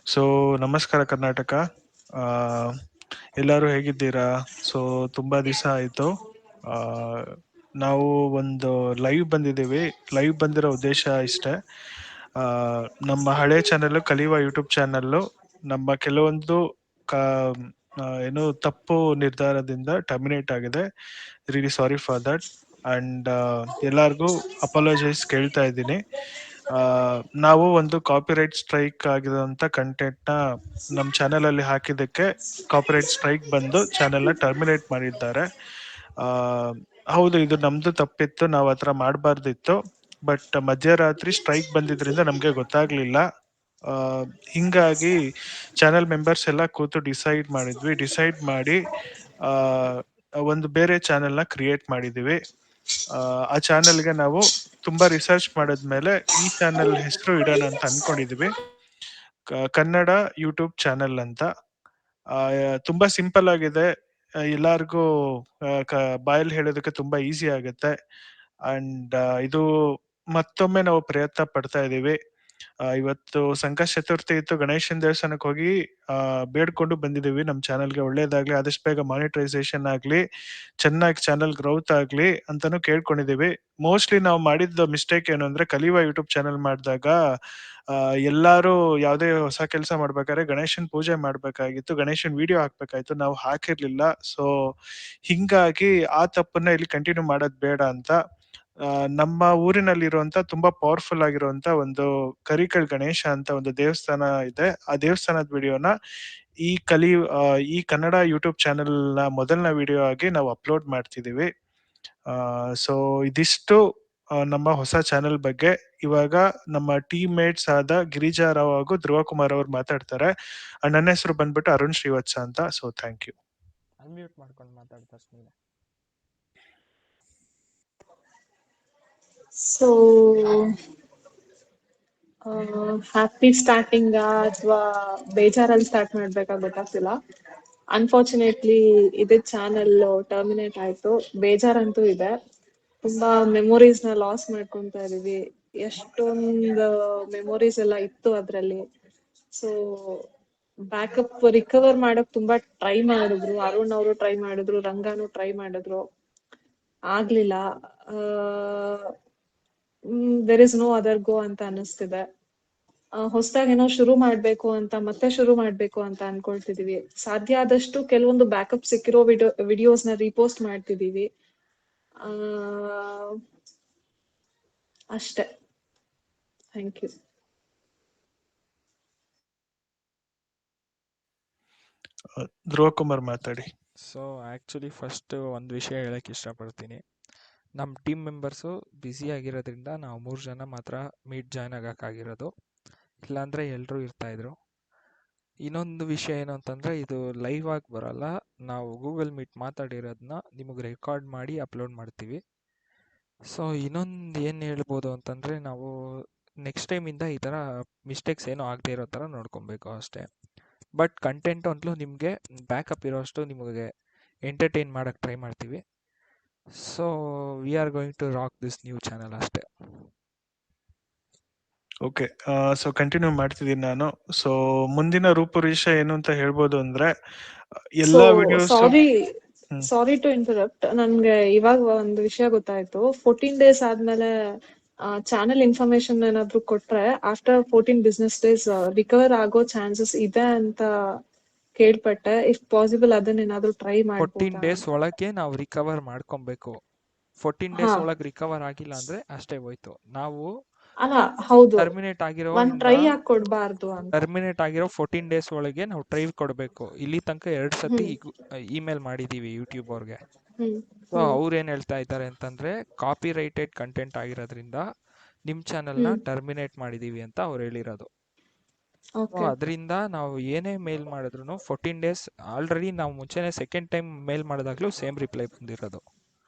So ನಮಸ್ಕಾರ ಕರ್ನಾಟಕ. ಆ, ಎಲ್ಲರೂ ಹೇಗಿದ್ದೀರಾ? ಸೊ ತುಂಬಾ ದಿವಸ ಆಯಿತು. ಆ, ನಾವು ಒಂದು ಲೈವ್ ಬಂದಿದ್ದೀವಿ. ಲೈವ್ ಬಂದಿರೋ ಉದ್ದೇಶ ಇಷ್ಟೇ. ಆ, ನಮ್ಮ ಹಳೆ ಚಾನೆಲ್ ಕಲಿಯುವ ಯೂಟ್ಯೂಬ್ ಚಾನೆಲ್ಲು ನಮ್ಮ ಕೆಲವೊಂದು ಕ ಏನು ತಪ್ಪು ನಿರ್ಧಾರದಿಂದ ಟರ್ಮಿನೇಟ್ ಆಗಿದೆ. Really sorry for that. And ಎಲ್ಲರಿಗೂ ಅಪಾಲಜೈಸ್ ಕೇಳ್ತಾ ಇದ್ದೀನಿ. ಆ, ನಾವು ಒಂದು ಕಾಪಿರೈಟ್ ಸ್ಟ್ರೈಕ್ ಆಗಿರೋಂಥ ಕಂಟೆಂಟ್ನ ನಮ್ಮ ಚಾನೆಲಲ್ಲಿ ಹಾಕಿದ್ದಕ್ಕೆ ಕಾಪಿರೈಟ್ ಸ್ಟ್ರೈಕ್ ಬಂದು ಚಾನೆಲ್ನ ಟರ್ಮಿನೇಟ್ ಮಾಡಿದ್ದಾರೆ. ಆ, ಹೌದು, ಇದು ನಮ್ದು ತಪ್ಪಿತ್ತು, ನಾವು ಆ ಥರ ಮಾಡಬಾರ್ದಿತ್ತು. ಬಟ್ ಮಧ್ಯರಾತ್ರಿ ಸ್ಟ್ರೈಕ್ ಬಂದಿದ್ರಿಂದ ನಮಗೆ ಗೊತ್ತಾಗ್ಲಿಲ್ಲ. ಆ, ಹಿಂಗಾಗಿ ಚಾನೆಲ್ ಮೆಂಬರ್ಸ್ ಎಲ್ಲ ಕೂತು ಡಿಸೈಡ್ ಮಾಡಿ ಆ, ಒಂದು ಬೇರೆ ಚಾನೆಲ್ನ ಕ್ರಿಯೇಟ್ ಮಾಡಿದ್ದೀವಿ. ಆ ಚಾನೆಲ್ಗೆ ನಾವು ತುಂಬಾ ರಿಸರ್ಚ್ ಮಾಡಿದ್ಮೇಲೆ ಈ ಚಾನೆಲ್ ಹೆಸರು ಇಡೋಣ ಅಂತ ಅನ್ಕೊಂಡಿದೀವಿ. ಕನ್ನಡ ಯೂಟ್ಯೂಬ್ ಚಾನೆಲ್ ಅಂತ. ಆ, ತುಂಬಾ ಸಿಂಪಲ್ ಆಗಿದೆ. ಎಲ್ಲಾರ್ಗೂ ಬಾಯಲ್ಲಿ ಹೇಳೋದಕ್ಕೆ ತುಂಬಾ ಈಸಿ ಆಗುತ್ತೆ. ಅಂಡ್ ಇದು ಮತ್ತೊಮ್ಮೆ ನಾವು ಪ್ರಯತ್ನ ಪಡ್ತಾ ಇದ್ದೀವಿ. ಇವತ್ತು ಸಂಕಷ್ಟ ಚತುರ್ಥಿ ಇತ್ತು, ಗಣೇಶನ ದೇವಸ್ಥಾನಕ್ಕೆ ಹೋಗಿ ಬೇಡ್ಕೊಂಡು ಬಂದಿದ್ದೀವಿ ನಮ್ಮ ಚಾನಲ್ಗೆ ಒಳ್ಳೇದಾಗ್ಲಿ, ಆದಷ್ಟು ಬೇಗ ಮಾನಿಟೈಸೇಷನ್ ಆಗ್ಲಿ, ಚೆನ್ನಾಗಿ ಚಾನಲ್ ಗ್ರೌತ್ ಆಗ್ಲಿ ಅಂತಾನು ಕೇಳ್ಕೊಂಡಿದೀವಿ. ಮೋಸ್ಟ್ಲಿ ನಾವು ಮಾಡಿದ ಮಿಸ್ಟೇಕ್ ಏನು ಅಂದ್ರೆ, ಕಲಿಯುವ ಯೂಟ್ಯೂಬ್ ಚಾನಲ್ ಮಾಡಿದಾಗ ಎಲ್ಲಾರು ಯಾವುದೇ ಹೊಸ ಕೆಲಸ ಮಾಡ್ಬೇಕಾದ್ರೆ ಗಣೇಶನ್ ಪೂಜೆ ಮಾಡ್ಬೇಕಾಗಿತ್ತು, ಗಣೇಶನ್ ವಿಡಿಯೋ ಹಾಕ್ಬೇಕಾಯ್ತು, ನಾವು ಹಾಕಿರ್ಲಿಲ್ಲ. ಸೊ ಹಿಂಗಾಗಿ ಆ ತಪ್ಪನ್ನ ಇಲ್ಲಿ ಕಂಟಿನ್ಯೂ ಮಾಡೋದ್ ಬೇಡ ಅಂತ ನಮ್ಮ ಊರಿನಲ್ಲಿರುವಂತ ತುಂಬಾ ಪವರ್ಫುಲ್ ಆಗಿರುವಂತ ಒಂದು ಕರಿಕಲ್ ಗಣೇಶ ಅಂತ ಒಂದು ದೇವಸ್ಥಾನ ಇದೆ. ಆ ದೇವಸ್ಥಾನದ ವಿಡಿಯೋನ ಈ ಈ ಕನ್ನಡ ಯೂಟ್ಯೂಬ್ ಚಾನೆಲ್ ನ ಮೊದಲನೇ ವಿಡಿಯೋ ಆಗಿ ನಾವು ಅಪ್ಲೋಡ್ ಮಾಡ್ತಿದೀವಿ. ಸೊ ಇದಿಷ್ಟು ನಮ್ಮ ಹೊಸ ಚಾನೆಲ್ ಬಗ್ಗೆ. ಇವಾಗ ನಮ್ಮ ಟೀಮ್ ಮೇಟ್ಸ್ ಆದ ಗಿರಿಜಾ ರಾವ್ ಹಾಗೂ ಧ್ರುವ ಕುಮಾರ್ ಅವರು ಮಾತಾಡ್ತಾರೆ. ನನ್ನ ಹೆಸರು ಬಂದ್ಬಿಟ್ಟು ಅರುಣ್ ಶ್ರೀವತ್ಸ ಅಂತ. So thank you. ಅನ್ಮ್ಯೂಟ್ ಮಾಡ್ಕೊಂಡು ಮಾತಾಡ್ತಾ ಸುಮ್ಮನೆ. ಸೊ ಹ್ಯಾಪಿ ಸ್ಟಾರ್ಟಿಂಗ್ ಅಥವಾ ಬೇಜಾರಲ್ಲಿ ಸ್ಟಾರ್ಟ್ ಮಾಡ್ಬೇಕಾ ಗೊತ್ತಾಗ್ತಿಲ್ಲ. ಅನ್ಫಾರ್ಚುನೇಟ್ಲಿ ಇದೇ ಚಾನೆಲ್ ಟರ್ಮಿನೇಟ್ ಆಯ್ತು. ಬೇಜಾರಂತೂ ಇದೆ. ತುಂಬಾ ಮೆಮೊರೀಸ್ ನ ಲಾಸ್ ಮಾಡ್ಕೊಂತ ಇದೀವಿ. ಎಷ್ಟೊಂದು ಮೆಮೊರೀಸ್ ಎಲ್ಲ ಇತ್ತು ಅದ್ರಲ್ಲಿ. ಸೊ ಬ್ಯಾಕಪ್ ರಿಕವರ್ ಮಾಡಕ್ ತುಂಬಾ ಟ್ರೈ ಮಾಡಿದ್ರು. ಅರುಣ್ ಅವರು ಟ್ರೈ ಮಾಡಿದ್ರು, ರಂಗಾನು ಟ್ರೈ ಮಾಡಿದ್ರು, ಆಗ್ಲಿಲ್ಲ. There is no other go ಅಂತ ಅನಿಸ್ತಿದೆ. ಹೊಸದಾಗಿ ಏನೋ ಶುರು ಮಾಡ್ಬೇಕು ಅಂತ ಅನ್ಕೊಳ್ತಿದೀವಿ. ಸಾಧ್ಯ ಆದಷ್ಟು ಕೆಲವೊಂದು ಬ್ಯಾಕಪ್ ಸಿಕ್ಕಿರೋ ವಿಡಿಯೋಸ್ ನ ರೀಪೋಸ್ಟ್ ಮಾಡ್ತಿದೀವಿ. ಅಷ್ಟೇ. Thank you. ಧ್ರುವ ಕುಮಾರ್ ಮಾತಾಡಿ. ಸೊ ಆ್ಯಕ್ಚುಲಿ ಫಸ್ಟ್ ಒಂದು ವಿಷಯ ಹೇಳಕ್ಕೆ ಇಷ್ಟಪಡ್ತೀನಿ. ನಮ್ಮ ಟೀಮ್ ಮೆಂಬರ್ಸು ಬ್ಯುಸಿ ಆಗಿರೋದ್ರಿಂದ ನಾವು 3 ಜನ ಮಾತ್ರ ಮೀಟ್ ಜಾಯ್ನ್ ಆಗೋಕ್ಕಾಗಿರೋದು. ಇಲ್ಲಾಂದರೆ ಎಲ್ಲರೂ ಇರ್ತಾಯಿದ್ರು. ಇನ್ನೊಂದು ವಿಷಯ ಏನು ಅಂತಂದರೆ, ಇದು ಲೈವ್ ಆಗಿ ಬರೋಲ್ಲ. ನಾವು ಗೂಗಲ್ ಮೀಟ್ ಮಾತಾಡಿರೋದನ್ನ ನಿಮಗೆ ರೆಕಾರ್ಡ್ ಮಾಡಿ ಅಪ್ಲೋಡ್ ಮಾಡ್ತೀವಿ. ಸೊ ಇನ್ನೊಂದು ಏನು ಹೇಳ್ಬೋದು ಅಂತಂದರೆ, ನಾವು ನೆಕ್ಸ್ಟ್ ಟೈಮಿಂದ ಈ ಥರ ಮಿಸ್ಟೇಕ್ಸ್ ಏನೂ ಆಗದೆ ಇರೋ ಥರ ನೋಡ್ಕೊಬೇಕು ಅಷ್ಟೇ. ಬಟ್ ಕಂಟೆಂಟ್ ಅಂತಲೂ ನಿಮಗೆ ಬ್ಯಾಕಪ್ ಇರೋಷ್ಟು ನಿಮಗೆ ಎಂಟರ್ಟೈನ್ ಮಾಡೋಕ್ಕೆ ಟ್ರೈ ಮಾಡ್ತೀವಿ. So we are going to rock this new channel ಅಷ್ಟೇ. ಓಕೆ, ಸೊ ಕಂಟಿನ್ಯೂ ಮಾಡ್ತಿದ್ದೀನಿ ನಾನು. ಸೊ ಮುಂದಿನ ರೂಪುರೇಷ ಏನು ಅಂತ ಹೇಳ್ಬೋದು ಅಂದ್ರೆ, ಎಲ್ಲಾ ವಿಡಿಯೋಸ್. Sorry to interrupt. ನನ್ಗೆ ಇವಾಗ ಒಂದು ವಿಷಯ ಗೊತ್ತಾಯ್ತು. 14 ಡೇಸ್ ಆದ್ಮೇಲೆ ಚಾನೆಲ್ ಇನ್ಫಾರ್ಮೇಶನ್ ಏನಾದ್ರು ಕೊಟ್ರೆ ಆಫ್ಟರ್ 14 ಬಿಸ್ನೆಸ್ ಡೇಸ್ ರಿಕವರ್ ಆಗೋ ಚಾನ್ಸಸ್ ಇದೆ ಅಂತ ಕೇಳ್ಪಟ್ಟೆ. ಇಫ್ ಪಾಸಿಬಲ್ ಅದನ್ನೇನಾದ್ರೂ ಟ್ರೈ ಮಾಡ್ಬೋದಾ? 14 ಡೇಸ್ ಒಳಗೆ ನಾವು ರಿಕವರ್ ಮಾಡ್ಕೊಬೇಕು. 14 ಡೇಸ್ ಒಳಗೆ ರಿಕವರ್ ಆಗಿಲ್ಲ ಅಂದ್ರೆ ಅಷ್ಟೇ ಹೋಯ್ತು. ನಾವು ಟರ್ಮಿನೇಟ್ ಆಗಿರೋ 14 ಡೇಸ್ ಒಳಗೆ ನಾವು ಟ್ರೈ ಕೊಡಬೇಕು. ಇಲ್ಲಿ ತನಕ 2 ಸತಿ ಇಮೇಲ್ ಮಾಡಿದೀವಿ ಯೂಟ್ಯೂಬ್ ಅವ್ರಿಗೆ. ಸೊ ಅವ್ರು ಏನ್ ಹೇಳ್ತಾ ಇದ್ದಾರೆ ಅಂತಂದ್ರೆ, ಕಾಪಿ ರೈಟೆಡ್ ಕಂಟೆಂಟ್ ಆಗಿರೋದ್ರಿಂದ ನಿಮ್ ಚಾನೆಲ್ನ ಟರ್ಮಿನೇಟ್ ಮಾಡಿದೀವಿ ಅಂತ ಅವ್ರು ಹೇಳಿರೋದು. ಅದರಿಂದ ನಾವು ಏನೇ ಮೇಲ್ ಮಾಡಿದ್ರು 14 ಡೇಸ್ ಆಲ್ರೆಡಿ ನಾವು ಮುಂಚೆನೆ ಸೆಕೆಂಡ್ ಟೈಮ್ ಮೇಲ್ ಮಾಡಿದಾಗ್ಲೂ ಸೇಮ್ ರಿಪ್ಲೈ ಬಂದಿರೋದು.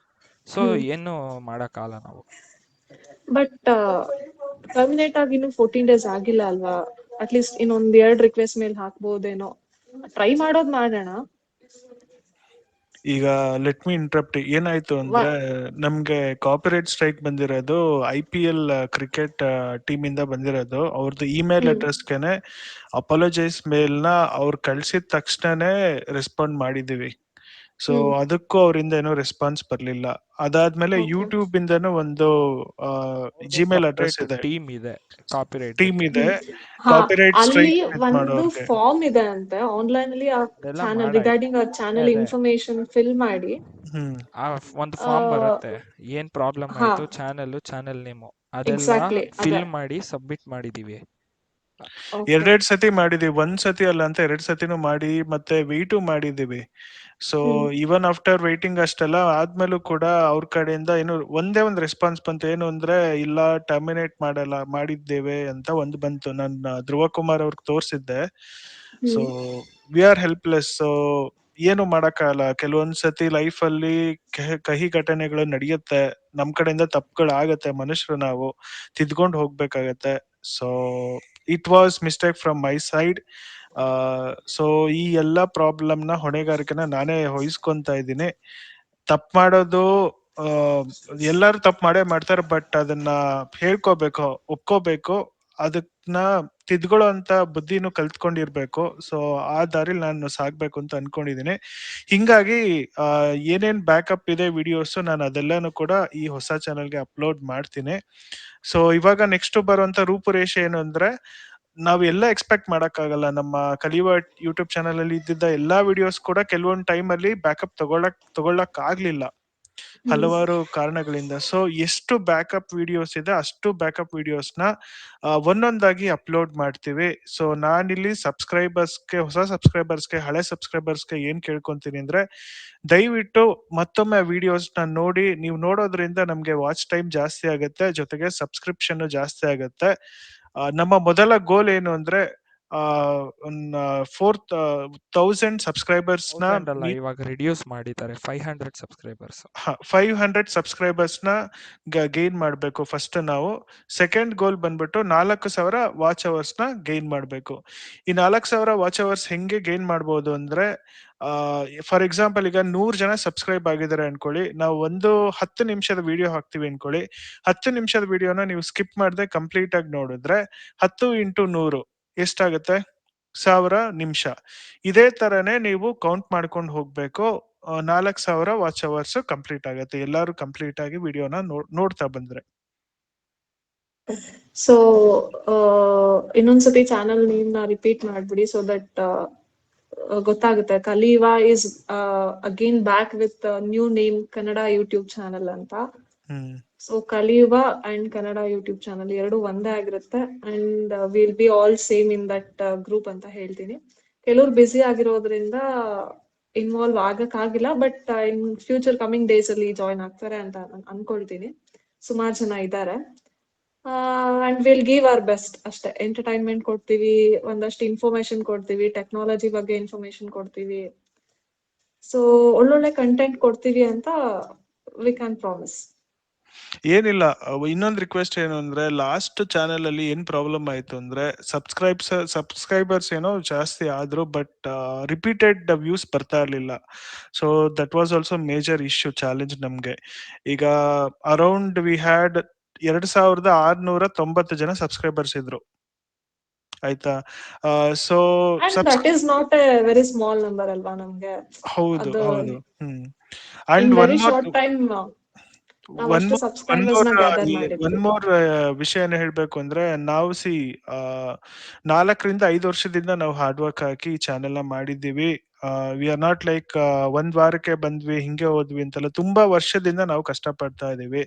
ಸೊ ಏನು ಮಾಡಕ್ಕಾಗಲ್ಲ ನಾವು. ಬಟ್ ಟರ್ಮಿನೇಟ್ ಆಗಿ ಇನ್ನು 14 ಡೇಸ್ ಆಗಿಲ್ಲ ಅಲ್ವಾ? ಅಟ್ಲೀಸ್ಟ್ ಇನ್ನೊಂದ್ 2 ರಿಕ್ವೆಸ್ಟ್ ಮೇಲ್ ಹಾಕ್ಬೋದೇನೋ. ಟ್ರೈ ಮಾಡೋಣ. ಈಗ ಲೆಟ್ ಮಿ ಇಂಟ್ರಪ್ಟ್. ಏನಾಯ್ತು ಅಂದ್ರೆ ನಮ್ಗೆ ಕಾಪಿರೈಟ್ ಸ್ಟ್ರೈಕ್ ಬಂದಿರೋದು IPL ಕ್ರಿಕೆಟ್ ಟೀಮ್ ಇಂದ ಬಂದಿರೋದು. ಅವ್ರದ್ದು ಇಮೇಲ್ ಅಡ್ರೆಸ್ಗೆನೆ ಅಪಾಲಜೈಸ್ ಮೇಲ್ನ ಅವ್ರು ಕಳ್ಸಿದ ತಕ್ಷಣನೇ ರೆಸ್ಪಾಂಡ್ ಮಾಡಿದೀವಿ. ಸೊ ಅದಕ್ಕೂ ಅವರಿಂದ ಏನೋ ರೆಸ್ಪಾನ್ಸ್ ಬರ್ಲಿಲ್ಲ. ಅದಾದ್ಮೇಲೆ ಯೂಟ್ಯೂಬ್ ಇಂದನೂ ಒಂದು ಜಿಮೇಲ್ ಅಡ್ರೆಸ್ ಸಪ್ರೇಟ್ ಇದೆ, ಟೀಮ್ ಇದೆ ಕಾಪಿರೈಟ್ ಟೀಮ್ ಇದೆ ಹಾ, ಕಾಪಿರೈಟ್ ಅಲ್ಲಿ ಸ್ಟ್ರೈಕ್ ಒಂದು ಮಾಡೋರ್ಗೆ. ಫಾರ್ಮ್ ಇದೆ ಅಂತೆ ಆನ್ಲೈನ್ ಅಲ್ಲಿ, ಆ ಅದೆಲ್ಲ ಚಾನಲ್ ಮಾಡಾಯ್ತು. ರಿಗಾರ್ಡಿಂಗ್ ಅವ್ರ ಚಾನಲ್ ಅದೇ ಇನ್ಫಾರ್ಮೇಶನ್ ಫಿಲ್ ಮಾಡಿ ಹ್ಮ್ ಆ ಒಂದು ಫಾರ್ಮ್ ಬರುತ್ತೆ, ಏನ್ ಪ್ರಾಬ್ಲಮ್ ಹಾ ಆಯ್ತು, ಚಾನೆಲ್ ನೇಮು ಅದೆಲ್ಲ ಎಕ್ಸಾಕ್ಟ್ಲಿ ಅದೇ. ಫಿಲ್ ಮಾಡಿ ಸಬ್ಮಿಟ್ ಮಾಡಿದೀವಿ. ಓಕೆ. ಎರಡೆರಡು ಸತಿ ಮಾಡಿದೀವಿ, ಒಂದ್ ಸತಿ ಅಲ್ಲ ಅಂತ 2 ಸತಿನೂ ಮಾಡಿ ಮತ್ತೆ ವೆಯ್ಟು ಮಾಡಿದೀವಿ. ಸೊ ಇವನ್ ಆಫ್ಟರ್ ವೆಯ್ಟಿಂಗ್ ಅಷ್ಟೆಲ್ಲ ಆದ್ಮೇಲೂ ಕೂಡ ಅವ್ರ ಕಡೆಯಿಂದ ಏನು ಒಂದೇ ಒಂದು ರೆಸ್ಪಾನ್ಸ್ ಬಂತು. ಏನು ಅಂದ್ರೆ ಇಲ್ಲ ಟರ್ಮಿನೇಟ್ ಮಾಡಿದ್ದೇವೆ ಅಂತ ಒಂದು ಬಂತು. ನಾನು ಧ್ರುವ ಕುಮಾರ್ ಅವ್ರಿಗೆ ತೋರಿಸಿದ್ದೆ. So we are helpless. So ಏನು ಮಾಡಕ್ಕಾಗಲ್ಲ. ಕೆಲವೊಂದ್ಸತಿ ಲೈಫ್ ಅಲ್ಲಿ ಕಹಿ ಘಟನೆಗಳು ನಡೆಯುತ್ತೆ, ನಮ್ ಕಡೆಯಿಂದ ತಪ್ಪುಗಳು ಆಗತ್ತೆ, ಮನುಷ್ಯರು ನಾವು ತಿದ್ಕೊಂಡು ಹೋಗ್ಬೇಕಾಗತ್ತೆ. So it was mistake from my side. So ಈ ಎಲ್ಲಾ ಪ್ರಾಬ್ಲಮ್ನ ಹೊಣೆಗಾರಿಕೆನ ನಾನೇ ವಹಿಸ್ಕೊಂತ ಇದ್ದೀನಿ. ತಪ್ಪು ಮಾಡೋದು ಎಲ್ಲರೂ ತಪ್ಪು ಮಾಡೇ ಮಾಡ್ತಾರೆ, ಬಟ್ ಅದನ್ನ ಹೇಳ್ಕೋಬೇಕು, ಒಪ್ಕೋಬೇಕು, ಅದನ್ನ ತಿದ್ಕೊಳ್ಳೋ ಅಂತ ಬುದ್ಧಿನೂ ಕಲ್ತ್ಕೊಂಡಿರ್ಬೇಕು. ಸೊ ಆ ದಾರಿಲಿ ನಾನು ಸಾಗ್ಬೇಕು ಅಂತ ಅನ್ಕೊಂಡಿದೀನಿ. ಹಿಂಗಾಗಿ ಏನೇನ್ ಬ್ಯಾಕಪ್ ಇದೆ ವಿಡಿಯೋಸ್, ನಾನು ಅದೆಲ್ಲಾನು ಕೂಡ ಈ ಹೊಸ ಚಾನಲ್ಗೆ ಅಪ್ಲೋಡ್ ಮಾಡ್ತೀನಿ. ಸೊ ಇವಾಗ ನೆಕ್ಸ್ಟ್ ಬರುವಂತ ರೂಪುರೇಷೆ ಏನು ಅಂದ್ರೆ, ನಾವು ಎಲ್ಲ ಎಕ್ಸ್ಪೆಕ್ಟ್ ಮಾಡಕ್ಕಾಗಲ್ಲ. ನಮ್ಮ ಕಲಿಯುವ ಯೂಟ್ಯೂಬ್ ಚಾನಲ್ ಅಲ್ಲಿ ಇದ್ದಿದ್ದ ಎಲ್ಲಾ ವಿಡಿಯೋಸ್ ಕೂಡ ಕೆಲವೊಂದು ಟೈಮ್ ಅಲ್ಲಿ ಬ್ಯಾಕಪ್ ತಗೊಳ್ಳಕ್ ಆಗ್ಲಿಲ್ಲ, ಹಲವಾರು ಕಾರಣಗಳಿಂದ. ಸೊ ಎಷ್ಟು ಬ್ಯಾಕಪ್ ವಿಡಿಯೋಸ್ ಇದೆ ಅಷ್ಟು ಬ್ಯಾಕಪ್ ವಿಡಿಯೋಸ್ನ ಒಂದೊಂದಾಗಿ ಅಪ್ಲೋಡ್ ಮಾಡ್ತೀವಿ. ಸೊ ನಾನಿಲ್ಲಿ ಸಬ್ಸ್ಕ್ರೈಬರ್ಸ್ಗೆ, ಹೊಸ ಸಬ್ಸ್ಕ್ರೈಬರ್ಸ್ಗೆ, ಹಳೆ ಸಬ್ಸ್ಕ್ರೈಬರ್ಸ್ಗೆ ಏನ್ ಕೇಳ್ಕೊಂತೀನಿ ಅಂದ್ರೆ, ದಯವಿಟ್ಟು ಮತ್ತೊಮ್ಮೆ ವಿಡಿಯೋಸ್ನ ನೋಡಿ. ನೀವು ನೋಡೋದ್ರಿಂದ ನಮ್ಗೆ ವಾಚ್ ಟೈಮ್ ಜಾಸ್ತಿ ಆಗುತ್ತೆ, ಜೊತೆಗೆ ಸಬ್ಸ್ಕ್ರಿಪ್ಷನ್ ಜಾಸ್ತಿ ಆಗುತ್ತೆ. ನಮ್ಮ ಮೊದಲ ಗೋಲ್ ಏನು ಅಂದ್ರೆ 4,000 ಸಬ್ಸ್ಕ್ರೈಬರ್ಸ್ನ 1000 ಅಲ್ಲ, ಇವಾಗ ರಿಡ್ಯೂಸ್ ಮಾಡಿದ್ದಾರೆ 500 ಸಬ್ಸ್ಕ್ರೈಬರ್ಸ್. 500 ಸಬ್ಸ್ಕ್ರೈಬರ್ಸ್ನ ಗೈನ್ ಮಾಡಬೇಕು ಫಸ್ಟ್ ನಾವು. ಸೆಕೆಂಡ್ ಗೋಲ್ ಬಂದ್ಬಿಟ್ಟು 4,000 ವಾಚ್ ಅವರ್ಸ್ನ ಗೈನ್ ಮಾಡಬೇಕು. ಈ 4,000 ವಾಚ್ ಅವರ್ಸ್ ಹೆಂಗೆ ಗೈನ್ ಮಾಡ್ಬೋದು ಅಂದ್ರೆ, ಫಾರ್ ಎಕ್ಸಾಂಪಲ್ ಈಗ 100 ಜನ ಸಬ್ಸ್ಕ್ರೈಬ್ ಆಗಿದ್ದಾರೆ ಅನ್ಕೊಳ್ಳಿ, ನಾವು ಒಂದು 10 ನಿಮಿಷದ ವಿಡಿಯೋ ಹಾಕ್ತಿವಿ ಅನ್ಕೊಳ್ಳಿ. 10 ನಿಮಿಷದ ವಿಡಿಯೋನ ನೀವು ಸ್ಕಿಪ್ ಮಾಡದೆ ಕಂಪ್ಲೀಟ್ ಆಗಿ ನೋಡಿದ್ರೆ 10 ಇಂಟು 100 ಎಷ್ಟಾಗುತ್ತೆ? 1,000 ನಿಮಿಷ. ಇದೇ ತರನೇ ನೀವು ಕೌಂಟ್ ಮಾಡ್ಕೊಂಡು ಹೋಗ್ಬೇಕು. 4,000 ವಾಚ್ ಅವರ್ಸ್ ಕಂಪ್ಲೀಟ್ ಆಗುತ್ತೆ, ಎಲ್ಲರೂ ಕಂಪ್ಲೀಟ್ ಆಗಿ ವಿಡಿಯೋನ ನೋಡ್ತಾ ಬಂದ್ರೆ. ಸೊ ಇನ್ನೊಂದ್ಸತಿ ಚಾನಲ್ ನೇಮ್ನ ರಿಪೀಟ್ ಮಾಡ್ಬಿಡಿ, ಸೊ ದಟ್ ಗೊತ್ತಾಗುತ್ತೆ. Kaliyuva is again back with new name, Kannada YouTube channel ಅಂತ. So Kaliyuva and Kannada YouTube channel ಎರಡು ಒಂದೇ ಆಗಿರುತ್ತೆ, and will be all same in that group ಅಂತ ಹೇಳ್ತೀನಿ. ಕೆಲವ್ರು ಬ್ಯುಸಿ ಆಗಿರೋದ್ರಿಂದ ಇನ್ವಾಲ್ವ್ ಆಗಕ್ಕಾಗಿಲ್ಲ, but in future coming days ಅಲ್ಲಿ ಜಾಯ್ನ್ ಆಗ್ತಾರೆ ಅಂತ ನಾನು ಅನ್ಕೊಳ್ತೀನಿ. ಸುಮಾರು ಜನ ಇದ್ದಾರೆ. And will give our best ಅಷ್ಟೇ. ಎಂಟರ್ಟೈನ್ಮೆಂಟ್ ಕೊಡ್ತೀವಿ, ಒಂದಷ್ಟು ಇನ್ಫಾರ್ಮೇಶನ್ ಕೊಡ್ತೀವಿ, ಟೆಕ್ನಾಲಜಿ ಬಗ್ಗೆ ಇನ್ಫಾರ್ಮೇಶನ್ ಕೊಡ್ತೀವಿ. ಸೊ ಒಳ್ಳೊಳ್ಳೆ ಕಂಟೆಂಟ್ ಕೊಡ್ತೀವಿ ಅಂತ ವಿ ಕ್ಯಾನ್ ಪ್ರಾಮಿಸ್. ಏನಿಲ್ಲ, ಇನ್ನೊಂದು ರಿಕ್ವೆಸ್ಟ್ ಏನು ಅಂದ್ರೆ, ಲಾಸ್ಟ್ ಚಾನೆಲ್ ಅಲ್ಲಿ ಏನ್ ಪ್ರಾಬ್ಲಮ್ ಆಯ್ತು ಅಂದ್ರೆ, ಸಬ್ಸ್ಕ್ರೈಬರ್ಸ್ ಏನೋ ಜಾಸ್ತಿ ಆದ್ರು, ಬಟ್ ರಿಪೀಟೆಡ್ ವ್ಯೂಸ್ ಬರ್ತಾ ಇರ್ಲಿಲ್ಲ. So that was also major issue, challenge ನಮ್ಗೆ. ಈಗ ಅರೌಂಡ್ ವಿ ಹ್ಯಾಡ್ 2,690 ಜನ ಸಬ್ಸ್ಕ್ರೈಬರ್ಸ್ ಇದ್ರು, ಆಯ್ತಾ? So that is not A very small number ಅಲ್ವಾ ನಮ್ಗೆ. ಹೌದು ಅದು ಹೌದು. In and one very more short time ನಾವ್ ಒನ್ ಅಷ್ಟು ಮೋರ್ ಒನ್ ಸಬ್ಸ್ಕ್ರೈಬರ್ಸ್ ಮೋರ್ ನ ಗ್ಯಾದರ್ ಮಾಡಿದ್ವಿ. ಒನ್ ಮೋರ್ ವಿಷಯನ ಹೇಳ್ಬೇಕು ಅಂದ್ರೆ, ನಾವು 4 ರಿಂದ 5 ವರ್ಷದಿಂದ ನಾವು ಹಾರ್ಡ್ ವರ್ಕ್ ಹಾಕಿ ಈ ಚಾನೆಲ್ ನ ಮಾಡಿದ್ದೀವಿ. ವಿ ಆರ್ ನಾಟ್ ಲೈಕ್ ಒಂದ್ ವಾರಕ್ಕೆ ಬಂದ್ವಿ ಹಿಂಗೆ ಹೋದ್ವಿ ಅಂತಲ್ಲ, ತುಂಬಾ ವರ್ಷದಿಂದ ನಾವು ಕಷ್ಟಪಡ್ತಾ ಇದೀವಿ.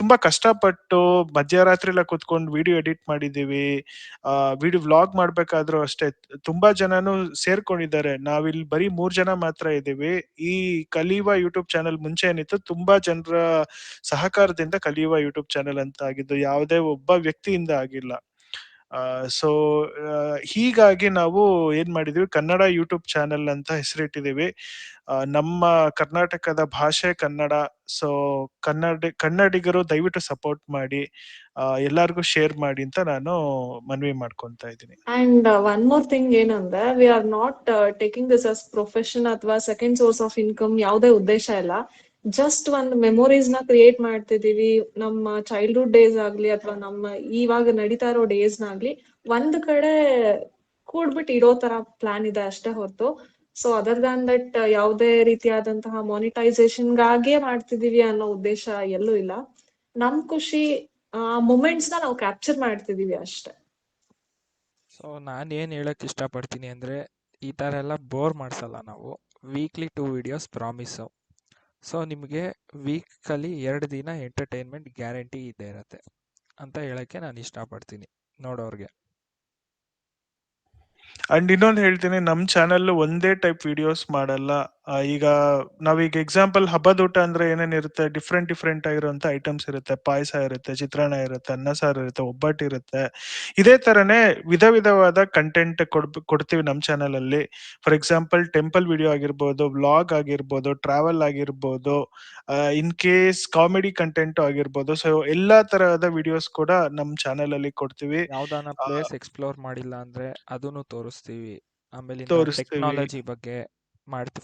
ತುಂಬಾ ಕಷ್ಟಪಟ್ಟು ಮಧ್ಯರಾತ್ರಿ ಎಲ್ಲ ಕುತ್ಕೊಂಡು ವಿಡಿಯೋ ಎಡಿಟ್ ಮಾಡಿದೀವಿ. ವಿಡಿಯೋ ವ್ಲಾಗ್ ಮಾಡ್ಬೇಕಾದ್ರೂ ಅಷ್ಟೇ ತುಂಬಾ ಜನನು ಸೇರ್ಕೊಂಡಿದ್ದಾರೆ. ನಾವಿಲ್ಲಿ ಬರೀ 3 ಜನ ಮಾತ್ರ ಇದ್ದೀವಿ. ಈ ಕಲಿಯುವ ಯೂಟ್ಯೂಬ್ ಚಾನೆಲ್ ಮುಂಚೆ ಏನಿತ್ತು, ತುಂಬಾ ಜನರ ಸಹಕಾರದಿಂದ ಕಲಿಯುವ ಯೂಟ್ಯೂಬ್ ಚಾನೆಲ್ ಅಂತ ಆಗಿದ್ದು, ಯಾವುದೇ ಒಬ್ಬ ವ್ಯಕ್ತಿಯಿಂದ ಆಗಿಲ್ಲ. ಸೊ ಹೀಗಾಗಿ ನಾವು ಏನ್ ಮಾಡಿದೀವಿ, ಕನ್ನಡ ಯೂಟ್ಯೂಬ್ ಚಾನೆಲ್ ಅಂತ ಹೆಸರಿಟ್ಟಿದೀವಿ. ನಮ್ಮ ಕರ್ನಾಟಕದ ಭಾಷೆ ಕನ್ನಡ. ಸೊ ಕನ್ನಡಿಗರು ದಯವಿಟ್ಟು ಸಪೋರ್ಟ್ ಮಾಡಿ, ಎಲ್ಲಾರ್ಗೂ ಶೇರ್ ಮಾಡಿ ಅಂತ ನಾನು ಮನವಿ ಮಾಡ್ಕೊಂತ ಇದ್ದೀನಿ. ಅಂಡ್ ಒನ್ ಮೋರ್ ಥಿಂಗ್ ಏನಂದ್ರೆ, we are not taking this us profession ಅಥವಾ ಸೆಕೆಂಡ್ ಸೋರ್ಸ್ ಆಫ್ ಇನ್ಕಮ್. ಯಾವುದೇ ಉದ್ದೇಶ ಇಲ್ಲ. ಜಸ್ಟ್ ಒಂದು ಮೆಮೊರೀಸ್ ನ ಕ್ರಿಯೇಟ್ ಮಾಡ್ತಿದೀವಿ. ನಮ್ಮ ಚೈಲ್ಡ್ಹುಡ್ ಡೇಸ್ ಆಗ್ಲಿ ಅಥವಾ ನಮ್ಮ ಇವಾಗ ನಡೀತಾ ಇರೋ ಡೇಸ್ ನಾಗ್ಲಿ ಒಂದ್ ಕಡೆ ಕೂಡ್ಬಿಟ್ಟು ಇಡೋ ತರ ಪ್ಲಾನ್ ಇದೆ ಅಷ್ಟೇ ಹೊರತು, ಸೊ ಅದರ್ ದಾನ್ ದಟ್ ಯಾವುದೇ ರೀತಿಯಾದಂತಹ ಮಾನಿಟೈಸೇಷನ್ ಗಾಗಿಯೇ ಮಾಡ್ತಿದೀವಿ ಅನ್ನೋ ಉದ್ದೇಶ ಎಲ್ಲೂ ಇಲ್ಲ. ನಮ್ ಖುಷಿ ಆ ಮೂಮೆಂಟ್ಸ್ ನ ನಾವು ಕ್ಯಾಪ್ಚರ್ ಮಾಡ್ತಿದೀವಿ ಅಷ್ಟೇ. ಸೊ ನಾನು ಏನು ಹೇಳಕ್ಕೆ ಇಷ್ಟಪಡ್ತೀನಿ ಅಂದರೆ, ಈ ಥರ ಎಲ್ಲ ಬೋರ್ ಮಾಡಿಸಲ್ಲ ನಾವು. Weekly 2 videos ಪ್ರಾಮಿಸು. ಸೊ ನಿಮಗೆ ವೀಕಲ್ಲಿ 2 ದಿನ ಎಂಟರ್ಟೈನ್ಮೆಂಟ್ ಗ್ಯಾರಂಟಿ ಇದ್ದೇ ಇರುತ್ತೆ ಅಂತ ಹೇಳೋಕ್ಕೆ ನಾನು ಇಷ್ಟಪಡ್ತೀನಿ ನೋಡೋರಿಗೆ. ಅಂಡ್ ಇನ್ನೊಂದು ಹೇಳ್ತೀನಿ, ನಮ್ ಚಾನಲ್ ಒಂದೇ ಟೈಪ್ ವಿಡಿಯೋಸ್ ಮಾಡಲ್ಲ. ಈಗ ನಾವೀಗ ಎಕ್ಸಾಂಪಲ್ ಹಬ್ಬದ ಊಟ ಅಂದ್ರೆ ಏನೇನಿರುತ್ತೆ, ಡಿಫ್ರೆಂಟ್ ಆಗಿರುವಂತ ಐಟಮ್ಸ್ ಇರುತ್ತೆ. ಪಾಯಸ ಇರುತ್ತೆ, ಚಿತ್ರಾನ್ನ ಇರುತ್ತೆ, ಅನ್ನ ಸಾರು ಇರುತ್ತೆ, ಒಬ್ಬಟ್ಟು ಇರುತ್ತೆ. ಇದೇ ತರನೇ ವಿಧವಾದ ಕಂಟೆಂಟ್ ಕೊಡ್ತೀವಿ ನಮ್ ಚಾನಲ್ ಅಲ್ಲಿ. ಫಾರ್ ಎಕ್ಸಾಂಪಲ್ ಟೆಂಪಲ್ ವಿಡಿಯೋ ಆಗಿರ್ಬೋದು, ವ್ಲಾಗ್ ಆಗಿರ್ಬೋದು, ಟ್ರಾವೆಲ್ ಆಗಿರ್ಬೋದು, ಇನ್ ಕೇಸ್ ಕಾಮಿಡಿ ಕಂಟೆಂಟ್ ಆಗಿರ್ಬೋದು. ಸೊ ಎಲ್ಲಾ ತರಹದ ವಿಡಿಯೋಸ್ ಕೂಡ ನಮ್ ಚಾನಲ್ ಅಲ್ಲಿ ಕೊಡ್ತೀವಿ. ಯಾವ್ದಾನ ಪ್ಲೇಸ್ ಎಕ್ಸ್ಪ್ಲೋರ್ ಮಾಡಿಲ್ಲ ಅಂದರೆ ಅದನ್ನು ತೋರಿಸ್ತೀವಿ. ಆಮೇಲಿಂದ ತೋರಿಸ್ತೀವಿ. ಟೆಕ್ನಾಲಜಿ ಬಗ್ಗೆ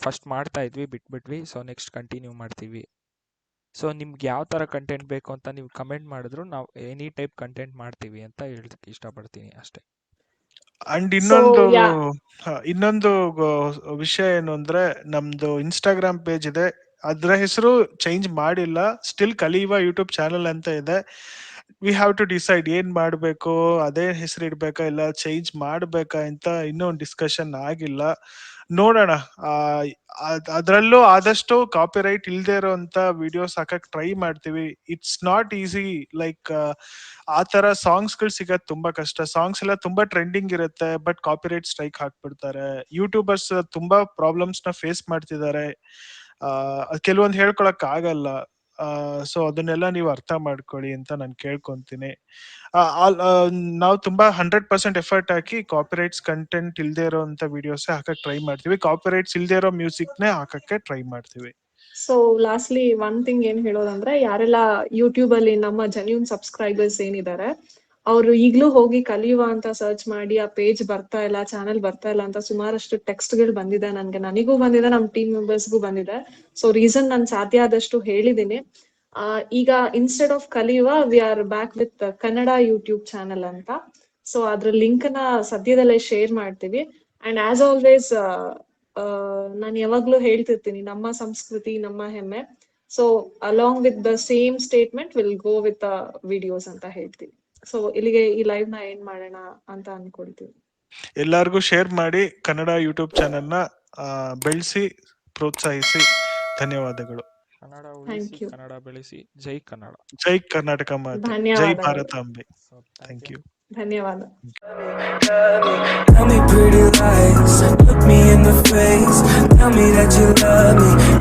ಫಸ್ಟ್ ಮಾಡ್ತಾ ಇದ್ವಿ, ಬಿಟ್ಬಿಟ್ವಿ. ಸೊ ನೆಕ್ಸ್ಟ್ ಕಂಟಿನ್ಯೂ ಮಾಡ್ತೀವಿ. ಸೊ ನಿಮ್ಗೆ ಯಾವ ಥರ ಕಂಟೆಂಟ್ ಬೇಕು ಅಂತ ನೀವು ಕಮೆಂಟ್ ಮಾಡಿದ್ರು ನಾವು ಎನಿ ಟೈಪ್ ಕಂಟೆಂಟ್ ಮಾಡ್ತೀವಿ ಅಂತ ಹೇಳಕ್ಕೆ ಇಷ್ಟಪಡ್ತೀನಿ ಅಷ್ಟೇ. ಅಂಡ್ So, ಇನ್ನೊಂದು ವಿಷಯ ಏನು ಅಂದ್ರೆ, ನಮ್ದು ಇನ್ಸ್ಟಾಗ್ರಾಮ್ ಪೇಜ್ ಇದೆ. ಅದ್ರ ಹೆಸರು ಚೇಂಜ್ ಮಾಡಿಲ್ಲ, ಸ್ಟಿಲ್ ಕಲಿಯುವ ಯೂಟ್ಯೂಬ್ ಚಾನಲ್ ಅಂತ ಇದೆ. ವಿ ಹ್ಯಾವ್ ಟು ಡಿಸೈಡ್ ಏನ್ ಮಾಡ್ಬೇಕು, ಅದೇ ಹೆಸರು ಇಡ್ಬೇಕಾ ಇಲ್ಲ ಚೇಂಜ್ ಮಾಡ್ಬೇಕಾ ಅಂತ ಇನ್ನೂ ಒಂದು ಡಿಸ್ಕಷನ್ ಆಗಿಲ್ಲ. ನೋಡೋಣ. ಅದ್ರಲ್ಲೂ ಆದಷ್ಟು ಕಾಪಿರೈಟ್ ಇಲ್ದೇ ಇರೋಂತ ವಿಡಿಯೋಸ್ ಹಾಕಕ್ ಟ್ರೈ ಮಾಡ್ತೀವಿ. It's not easy. ಲೈಕ್ ಆ ತರ ಸಾಂಗ್ಸ್ ಗಳು ಸಿಗದ್ ತುಂಬಾ ಕಷ್ಟ. ಸಾಂಗ್ಸ್ ಎಲ್ಲ ತುಂಬಾ ಟ್ರೆಂಡಿಂಗ್ ಇರುತ್ತೆ, ಬಟ್ ಕಾಪಿರೈಟ್ ಸ್ಟ್ರೈಕ್ ಹಾಕ್ಬಿಡ್ತಾರೆ. ಯೂಟ್ಯೂಬರ್ಸ್ ತುಂಬಾ ಪ್ರಾಬ್ಲಮ್ಸ್ ನ ಫೇಸ್ ಮಾಡ್ತಿದ್ದಾರೆ. ಕೆಲವೊಂದು ಹೇಳ್ಕೊಳಕ್ ಆಗಲ್ಲ. ಸೊ ಅದನ್ನೆಲ್ಲ ನೀವು ಅರ್ಥ ಮಾಡ್ಕೊಳ್ಳಿ ಅಂತ ನಾನು ಕೇಳ್ಕೊಂತೀನಿ. ನಾವು ತುಂಬಾ 100% ಎಫರ್ಟ್ ಹಾಕಿ ಕಾಪಿರೈಟ್ಸ್ ಕಂಟೆಂಟ್ ಇಲ್ದೇ ಇರೋಂತ ವಿಡಿಯೋಸ್ ಹಾಕಕ್ ಟ್ರೈ ಮಾಡ್ತೀವಿ. ಕಾಪಿರೈಟ್ಸ್ ಇಲ್ದೇ ಇರೋ ಮ್ಯೂಸಿಕ್ ನೇ ಹಾಕಕ್ಕೆ ಟ್ರೈ ಮಾಡ್ತೀವಿ. ಸೊ ಲಾಸ್ಟ್ಲಿ ಒನ್ ಥಿಂಗ್ ಏನ್ ಹೇಳೋದಂದ್ರೆ, ಯಾರೆಲ್ಲ ಯೂಟ್ಯೂಬ್ ಅಲ್ಲಿ ನಮ್ಮ ಜೆನ್ಯೂನ್ ಸಬ್ಸ್ಕ್ರೈಬರ್ಸ್ ಏನಿದ್ದಾರೆ, ಅವರು ಈಗ್ಲೂ ಹೋಗಿ ಕಲಿಯುವ ಅಂತ ಸರ್ಚ್ ಮಾಡಿ ಆ ಪೇಜ್ ಬರ್ತಾ ಇಲ್ಲ, ಚಾನೆಲ್ ಬರ್ತಾ ಇಲ್ಲ ಅಂತ ಸುಮಾರಷ್ಟು ಟೆಕ್ಸ್ಟ್ ಗಳು ಬಂದಿದೆ. ನನಗೂ ಬಂದಿದೆ, ನಮ್ಮ ಟೀಮ್ ಮೆಂಬರ್ಸ್ಗೂ ಬಂದಿದೆ. ಸೊ ರೀಸನ್ ನಾನು ಸಾಧ್ಯ ಆದಷ್ಟು ಹೇಳಿದೀನಿ. ಈಗ ಇನ್ಸ್ಟೆಡ್ ಆಫ್ ಕಲಿಯುವ, we are back with Kannada YouTube channel ಅಂತ. ಸೊ ಅದ್ರ ಲಿಂಕ್ ನ ಸದ್ಯದಲ್ಲೇ ಶೇರ್ ಮಾಡ್ತೀವಿ. ಅಂಡ್ ಆಸ್ ಆಲ್ವೇಸ್ ನಾನು ಯಾವಾಗ್ಲೂ ಹೇಳ್ತಿರ್ತೀನಿ, ನಮ್ಮ ಸಂಸ್ಕೃತಿ ನಮ್ಮ ಹೆಮ್ಮೆ. So along with the same statement will go with videos ಅಂತ ಹೇಳ್ತೀವಿ. ಸೊ ಇಲ್ಲಿಗೆ ಈ ಲೈವ್ ನ ಏನ್ ಮಾಡೋಣ ಅಂತ ಅನ್ಕೊಳ್ತೀವಿ. ಎಲ್ಲಾರ್ಗೂ ಶೇರ್ ಮಾಡಿ, ಕನ್ನಡ ಯೂಟ್ಯೂಬ್ ಚಾನೆಲ್ ನ ಬೆಳೆಸಿ, ಪ್ರೋತ್ಸಾಹಿಸಿ. ಧನ್ಯವಾದಗಳು. ಕನ್ನಡ Thank ಉಳಿಸಿ, you. ಕನ್ನಡ ಬೆಳೆಸಿ. ಜೈ ಕನ್ನಡ. ಜೈ ಕರ್ನಾಟಕ ಮಾತೆ, ಜೈ ಧನ್ಯವಾದಗಳು. ಭಾರತಾಂಬೆ. So thank you. ಧನ್ಯವಾದ. Tell me pretty lies, look me in the face. Tell me that you love me.